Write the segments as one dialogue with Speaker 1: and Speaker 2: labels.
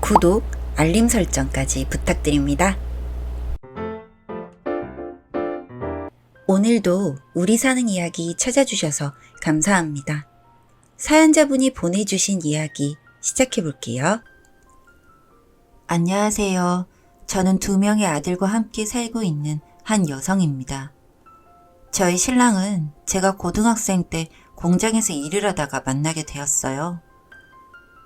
Speaker 1: 구독, 알림 설정까지 부탁드립니다. 오늘도 우리 사는 이야기 찾아주셔서 감사합니다. 사연자분이 보내주신 이야기 시작해볼게요. 안녕하세요. 저는 2명의 아들과 함께 살고 있는 한 여성입니다. 저희 신랑은 제가 고등학생 때 공장에서 일을 하다가 만나게 되었어요.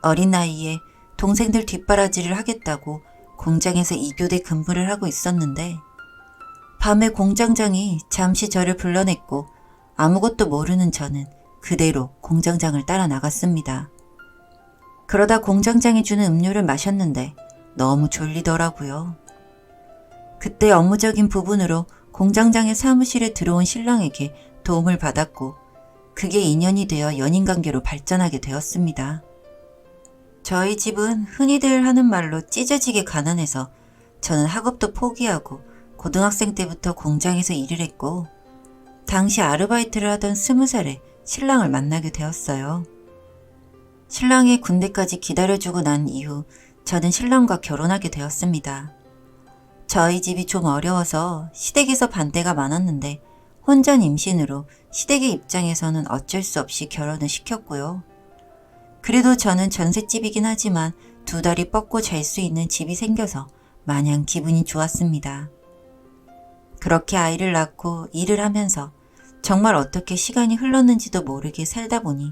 Speaker 1: 어린 나이에 동생들 뒷바라지를 하겠다고 공장에서 2교대 근무를 하고 있었는데 밤에 공장장이 잠시 저를 불러냈고 아무것도 모르는 저는 그대로 공장장을 따라 나갔습니다. 그러다 공장장이 주는 음료를 마셨는데 너무 졸리더라고요. 그때 업무적인 부분으로 공장장의 사무실에 들어온 신랑에게 도움을 받았고 그게 인연이 되어 연인관계로 발전하게 되었습니다. 저희 집은 흔히들 하는 말로 찢어지게 가난해서 저는 학업도 포기하고 고등학생 때부터 공장에서 일을 했고 당시 아르바이트를 하던 20살에 신랑을 만나게 되었어요. 신랑이 군대까지 기다려주고 난 이후 저는 신랑과 결혼하게 되었습니다. 저희 집이 좀 어려워서 시댁에서 반대가 많았는데 혼전 임신으로 시댁의 입장에서는 어쩔 수 없이 결혼을 시켰고요. 그래도 저는 전셋집이긴 하지만 2다리 뻗고 잘 수 있는 집이 생겨서 마냥 기분이 좋았습니다. 그렇게 아이를 낳고 일을 하면서 정말 어떻게 시간이 흘렀는지도 모르게 살다 보니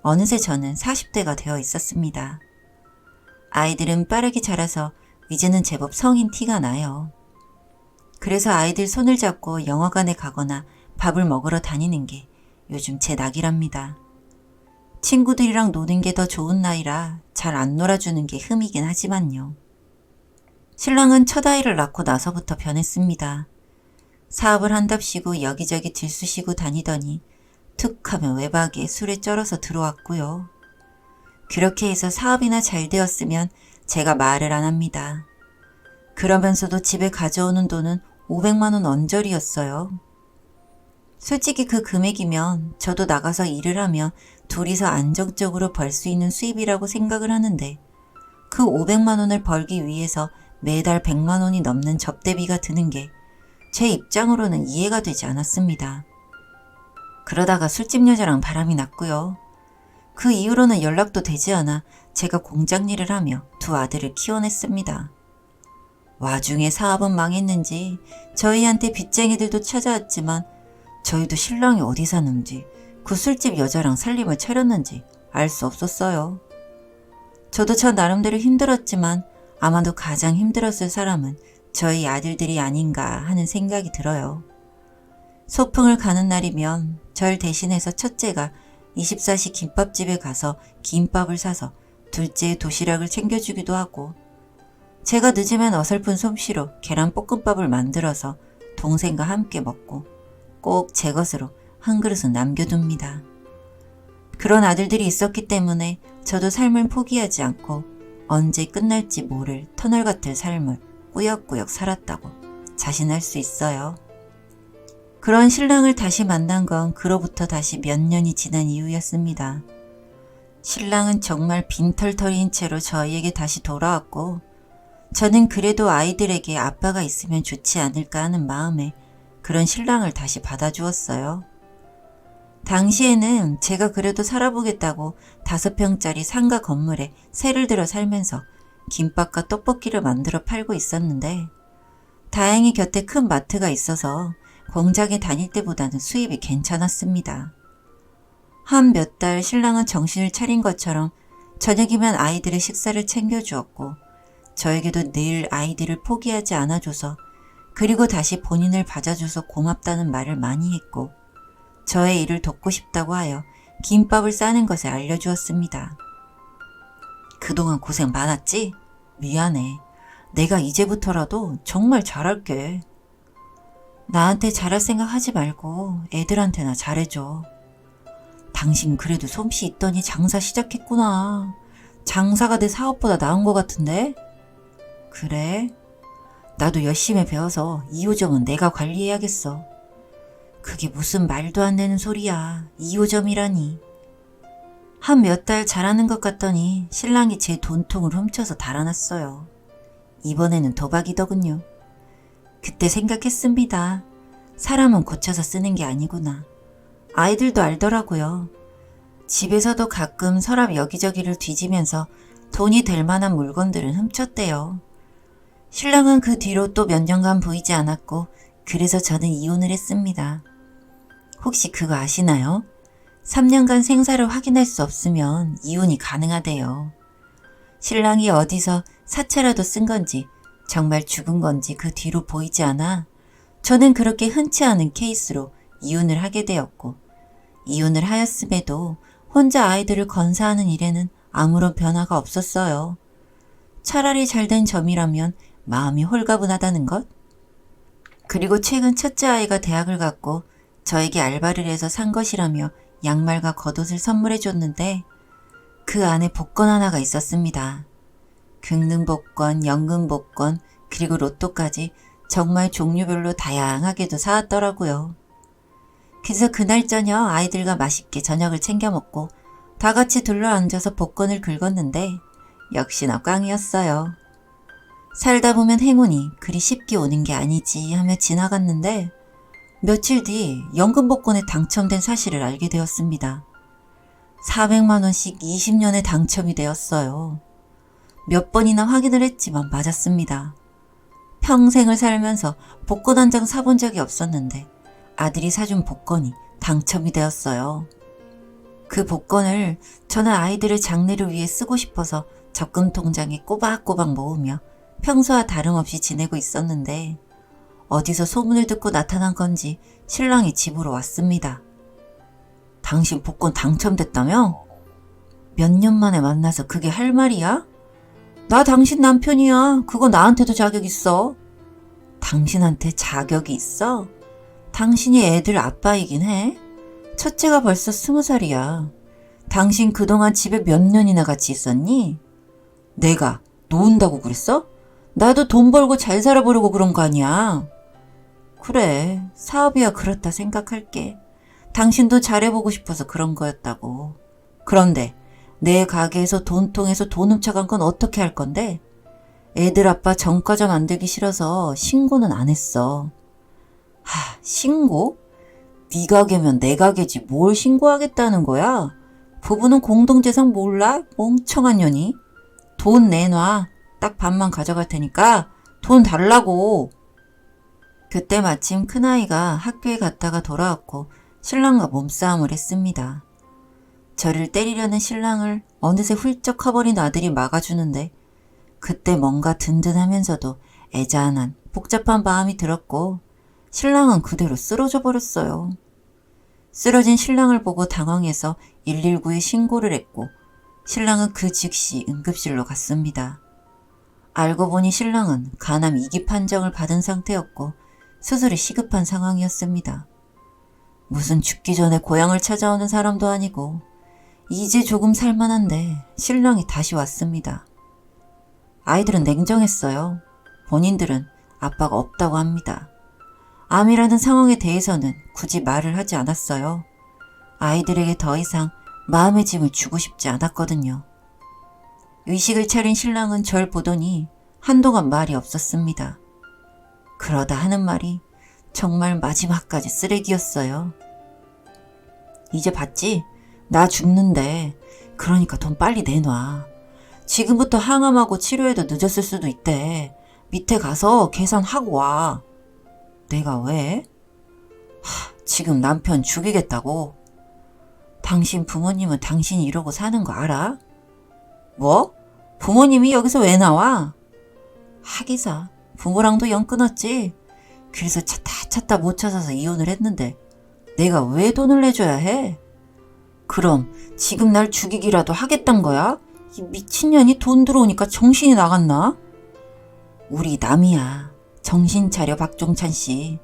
Speaker 1: 어느새 저는 40대가 되어 있었습니다. 아이들은 빠르게 자라서 이제는 제법 성인 티가 나요. 그래서 아이들 손을 잡고 영화관에 가거나 밥을 먹으러 다니는 게 요즘 제 낙이랍니다. 친구들이랑 노는 게 더 좋은 나이라 잘 안 놀아주는 게 흠이긴 하지만요. 신랑은 첫 아이를 낳고 나서부터 변했습니다. 사업을 한답시고 여기저기 들쑤시고 다니더니 툭 하면 외박에 술에 쩔어서 들어왔고요. 그렇게 해서 사업이나 잘 되었으면 제가 말을 안 합니다. 그러면서도 집에 가져오는 돈은 500만 원 언저리였어요. 솔직히 그 금액이면 저도 나가서 일을 하며 둘이서 안정적으로 벌 수 있는 수입이라고 생각을 하는데 그 500만 원을 벌기 위해서 매달 100만 원이 넘는 접대비가 드는 게 제 입장으로는 이해가 되지 않았습니다. 그러다가 술집 여자랑 바람이 났고요. 그 이후로는 연락도 되지 않아 제가 공장 일을 하며 2 아들을 키워냈습니다. 와중에 사업은 망했는지 저희한테 빚쟁이들도 찾아왔지만 저희도 신랑이 어디 사는지 그 술집 여자랑 살림을 차렸는지 알 수 없었어요. 저도 저 나름대로 힘들었지만 아마도 가장 힘들었을 사람은 저희 아들들이 아닌가 하는 생각이 들어요. 소풍을 가는 날이면 절 대신해서 첫째가 24시 김밥집에 가서 김밥을 사서 둘째의 도시락을 챙겨주기도 하고 제가 늦으면 어설픈 솜씨로 계란볶음밥을 만들어서 동생과 함께 먹고 꼭 제 것으로 한 그릇은 남겨둡니다. 그런 아들들이 있었기 때문에 저도 삶을 포기하지 않고 언제 끝날지 모를 터널 같은 삶을 꾸역꾸역 살았다고 자신할 수 있어요. 그런 신랑을 다시 만난 건 그로부터 다시 몇 년이 지난 이후였습니다. 신랑은 정말 빈털터리인 채로 저희에게 다시 돌아왔고 저는 그래도 아이들에게 아빠가 있으면 좋지 않을까 하는 마음에 그런 신랑을 다시 받아주었어요. 당시에는 제가 그래도 살아보겠다고 5평짜리 상가 건물에 세를 들어 살면서 김밥과 떡볶이를 만들어 팔고 있었는데 다행히 곁에 큰 마트가 있어서 공장에 다닐 때보다는 수입이 괜찮았습니다. 한 몇 달 신랑은 정신을 차린 것처럼 저녁이면 아이들의 식사를 챙겨주었고 저에게도 늘 아이들을 포기하지 않아줘서 그리고 다시 본인을 봐줘서 고맙다는 말을 많이 했고 저의 일을 돕고 싶다고 하여 김밥을 싸는 것을 알려주었습니다. 그동안 고생 많았지? 미안해. 내가 이제부터라도 정말 잘할게. 나한테 잘할 생각 하지 말고 애들한테나 잘해줘. 당신 그래도 솜씨 있더니 장사 시작했구나. 장사가 내 사업보다 나은 것 같은데? 그래? 나도 열심히 배워서 2호점은 내가 관리해야겠어. 그게 무슨 말도 안 되는 소리야. 2호점이라니. 한 몇 달 잘하는 것 같더니 신랑이 제 돈통을 훔쳐서 달아났어요. 이번에는 도박이더군요. 그때 생각했습니다. 사람은 고쳐서 쓰는 게 아니구나. 아이들도 알더라고요. 집에서도 가끔 서랍 여기저기를 뒤지면서 돈이 될 만한 물건들은 훔쳤대요. 신랑은 그 뒤로 또 몇 년간 보이지 않았고 그래서 저는 이혼을 했습니다. 혹시 그거 아시나요? 3년간 생사를 확인할 수 없으면 이혼이 가능하대요. 신랑이 어디서 사채라도 쓴 건지 정말 죽은 건지 그 뒤로 보이지 않아 저는 그렇게 흔치 않은 케이스로 이혼을 하게 되었고 이혼을 하였음에도 혼자 아이들을 건사하는 일에는 아무런 변화가 없었어요. 차라리 잘된 점이라면 마음이 홀가분하다는 것? 그리고 최근 첫째 아이가 대학을 갔고 저에게 알바를 해서 산 것이라며 양말과 겉옷을 선물해 줬는데 그 안에 복권 하나가 있었습니다. 긁는 복권, 연금 복권, 그리고 로또까지 정말 종류별로 다양하게도 사왔더라고요. 그래서 그날 저녁 아이들과 맛있게 저녁을 챙겨 먹고 다 같이 둘러앉아서 복권을 긁었는데 역시나 꽝이었어요. 살다 보면 행운이 그리 쉽게 오는 게 아니지 하며 지나갔는데 며칠 뒤 연금 복권에 당첨된 사실을 알게 되었습니다. 400만 원씩 20년에 당첨이 되었어요. 몇 번이나 확인을 했지만 맞았습니다. 평생을 살면서 복권 한 장 사본 적이 없었는데 아들이 사준 복권이 당첨이 되었어요. 그 복권을 저는 아이들의 장래를 위해 쓰고 싶어서 적금 통장에 꼬박꼬박 모으며 평소와 다름없이 지내고 있었는데 어디서 소문을 듣고 나타난 건지 신랑이 집으로 왔습니다. 당신 복권 당첨됐다며? 몇 년 만에 만나서 그게 할 말이야? 나 당신 남편이야. 그거 나한테도 자격 있어. 당신한테 자격이 있어? 당신이 애들 아빠이긴 해. 첫째가 벌써 20살이야. 당신 그동안 집에 몇 년이나 같이 있었니? 내가 놓은다고 그랬어? 나도 돈 벌고 잘 살아보려고 그런 거 아니야. 그래, 사업이야 그렇다 생각할게. 당신도 잘해보고 싶어서 그런 거였다고. 그런데 내 가게에서 돈통에서 돈 훔쳐간 건 어떻게 할 건데? 애들 아빠 전과자 만들기 싫어서 신고는 안 했어. 신고? 네 가게면 내 가게지 뭘 신고하겠다는 거야? 부부는 공동재산 몰라? 멍청한 년이. 돈 내놔. 딱 반만 가져갈 테니까 돈 달라고. 그때 마침 큰아이가 학교에 갔다가 돌아왔고 신랑과 몸싸움을 했습니다. 저를 때리려는 신랑을 어느새 훌쩍 커버린 아들이 막아주는데 그때 뭔가 든든하면서도 애잔한 복잡한 마음이 들었고 신랑은 그대로 쓰러져 버렸어요. 쓰러진 신랑을 보고 당황해서 119에 신고를 했고 신랑은 그 즉시 응급실로 갔습니다. 알고 보니 신랑은 간암 2기 판정을 받은 상태였고 수술이 시급한 상황이었습니다. 무슨 죽기 전에 고향을 찾아오는 사람도 아니고 이제 조금 살만한데 신랑이 다시 왔습니다. 아이들은 냉정했어요. 본인들은 아빠가 없다고 합니다. 암이라는 상황에 대해서는 굳이 말을 하지 않았어요. 아이들에게 더 이상 마음의 짐을 주고 싶지 않았거든요. 의식을 차린 신랑은 절 보더니 한동안 말이 없었습니다. 그러다 하는 말이 정말 마지막까지 쓰레기였어요. 이제 봤지? 나 죽는데 그러니까 돈 빨리 내놔. 지금부터 항암하고 치료해도 늦었을 수도 있대. 밑에 가서 계산하고 와. 내가 왜? 지금 남편 죽이겠다고. 당신 부모님은 당신이 이러고 사는 거 알아? 뭐? 부모님이 여기서 왜 나와? 하기사 부모랑도 연 끊었지. 그래서 찾다 못 찾아서 이혼을 했는데 내가 왜 돈을 내줘야 해? 그럼 지금 날 죽이기라도 하겠단 거야? 이 미친년이 돈 들어오니까 정신이 나갔나? 우리 남이야. 정신 차려 박종찬 씨.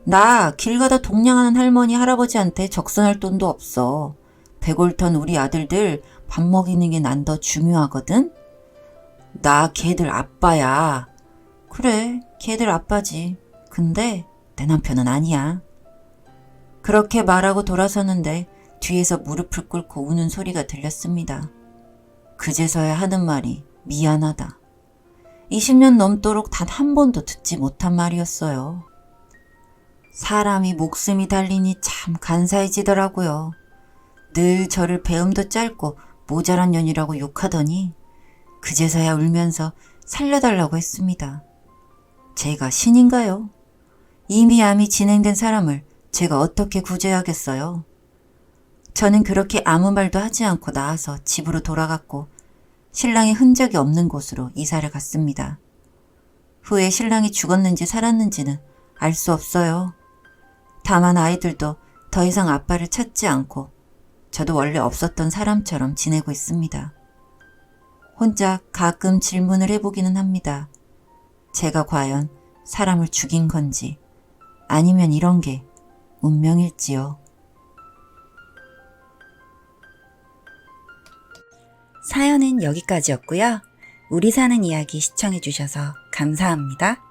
Speaker 1: 나 길 가다 동냥하는 할머니 할아버지한테 적선할 돈도 없어. 백올턴 우리 아들들 밥 먹이는 게 난 더 중요하거든? 나 걔들 아빠야. 그래, 걔들 아빠지. 근데 내 남편은 아니야. 그렇게 말하고 돌아서는데 뒤에서 무릎을 꿇고 우는 소리가 들렸습니다. 그제서야 하는 말이 미안하다. 20년 넘도록 단 한 번도 듣지 못한 말이었어요. 사람이 목숨이 달리니 참 간사해지더라고요. 늘 저를 배음도 짧고 모자란 년이라고 욕하더니 그제서야 울면서 살려달라고 했습니다. 제가 신인가요? 이미 암이 진행된 사람을 제가 어떻게 구제하겠어요? 저는 그렇게 아무 말도 하지 않고 나와서 집으로 돌아갔고 신랑의 흔적이 없는 곳으로 이사를 갔습니다. 후에 신랑이 죽었는지 살았는지는 알 수 없어요. 다만 아이들도 더 이상 아빠를 찾지 않고 저도 원래 없었던 사람처럼 지내고 있습니다. 혼자 가끔 질문을 해보기는 합니다. 제가 과연 사람을 죽인 건지 아니면 이런 게 운명일지요. 사연은 여기까지였고요. 우리 사는 이야기 시청해주셔서 감사합니다.